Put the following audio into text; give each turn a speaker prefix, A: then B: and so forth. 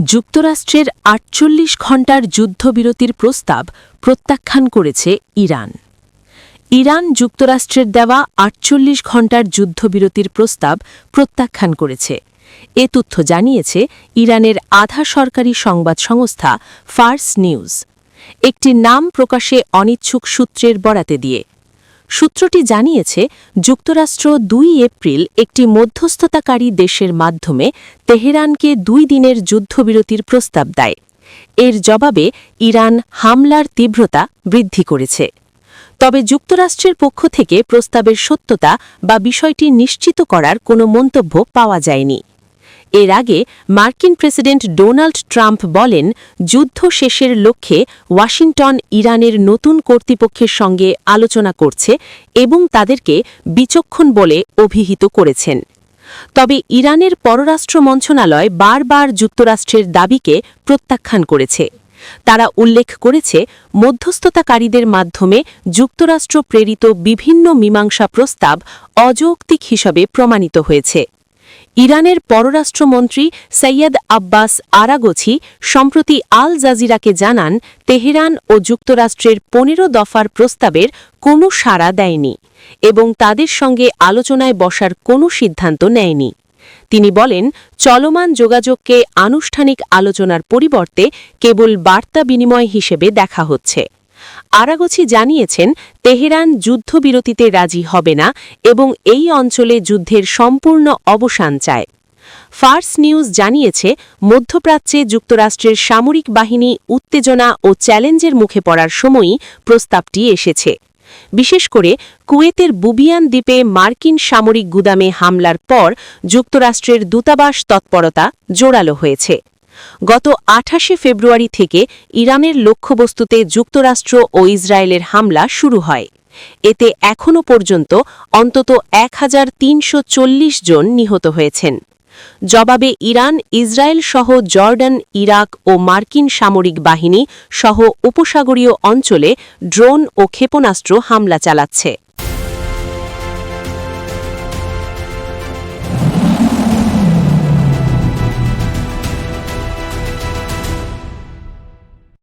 A: যুক্তরাষ্ট্রের ৪৮ ঘণ্টার যুদ্ধবিরতির প্রস্তাব প্রত্যাখ্যান করেছে ইরান। ইরান যুক্তরাষ্ট্রের দেওয়া ৪৮ ঘণ্টার যুদ্ধবিরতির প্রস্তাব প্রত্যাখ্যান করেছে। এ তথ্য জানিয়েছে ইরানের আধা সরকারি সংবাদ সংস্থা ফার্স নিউজ, একটি নাম প্রকাশে অনিচ্ছুক সূত্রের বরাতে দিয়ে। সূত্রটি জানিয়েছে, যুক্তরাষ্ট্র ২ এপ্রিল একটি মধ্যস্থতাকারী দেশের মাধ্যমে তেহরানকে ২ দিনের যুদ্ধবিরতির প্রস্তাব দেয়। এর জবাবে ইরান হামলার তীব্রতা বৃদ্ধি করেছে। তবে যুক্তরাষ্ট্রের পক্ষ থেকে প্রস্তাবের সত্যতা বা বিষয়টি নিশ্চিত করার কোনো মন্তব্য পাওয়া যায়নি। এর আগে মার্কিন প্রেসিডেন্ট ডোনাল্ড ট্রাম্প বলেন, যুদ্ধ শেষের লক্ষ্যে ওয়াশিংটন ইরানের নতুন কর্তৃপক্ষের সঙ্গে আলোচনা করছে এবং তাদেরকে বিচক্ষণ বলে অভিহিত করেছেন। তবে ইরানের পররাষ্ট্র মন্ত্রণালয় বারবার যুক্তরাষ্ট্রের দাবিকে প্রত্যাখ্যান করেছে। তারা উল্লেখ করেছে, মধ্যস্থতাকারীদের মাধ্যমে যুক্তরাষ্ট্র প্রেরিত বিভিন্ন মীমাংসা প্রস্তাব অযৌক্তিক হিসাবে প্রমাণিত হয়েছে। ইরানের পররাষ্ট্রমন্ত্রী সৈয়দ আব্বাস আরাগচি সম্প্রতি আল জাজিরাকে জানান, তেহরান ও যুক্তরাষ্ট্রের ১৫ দফার প্রস্তাবের কোনো সাড়া দেয়নি এবং তাদের সঙ্গে আলোচনায় বসার কোনো সিদ্ধান্ত নেয়নি। তিনি বলেন, চলমান যোগাযোগকে আনুষ্ঠানিক আলোচনার পরিবর্তে কেবল বার্তা বিনিময় হিসেবে দেখা হচ্ছে। আরাগচি জানিয়েছেন, তেহরান যুদ্ধবিরতিতে রাজি হবে না এবং এই অঞ্চলে যুদ্ধের সম্পূর্ণ অবসান চায়। ফার্স নিউজ জানিয়েছে, মধ্যপ্রাচ্যে যুক্তরাষ্ট্রের সামরিক বাহিনী উত্তেজনা ও চ্যালেঞ্জের মুখে পড়ার সময়ই প্রস্তাবটি এসেছে। বিশেষ করে কুয়েতের বুবিয়ান দ্বীপে মার্কিন সামরিক গুদামে হামলার পর যুক্তরাষ্ট্রের দূতাবাস তৎপরতা জোরালো হয়েছে। গত ২৮ ফেব্রুয়ারি থেকে ইরানের লক্ষ্যবস্তুতে যুক্তরাষ্ট্র ও ইসরায়েলের হামলা শুরু হয়। এতে এখনও পর্যন্ত অন্তত ১৩৪০ জন নিহত হয়েছেন। জবাবে ইরান ইসরায়েল সহ জর্ডান, ইরাক ও মার্কিন সামরিক বাহিনী সহ উপসাগরীয় অঞ্চলে ড্রোন ও ক্ষেপণাস্ত্র হামলা চালাচ্ছে।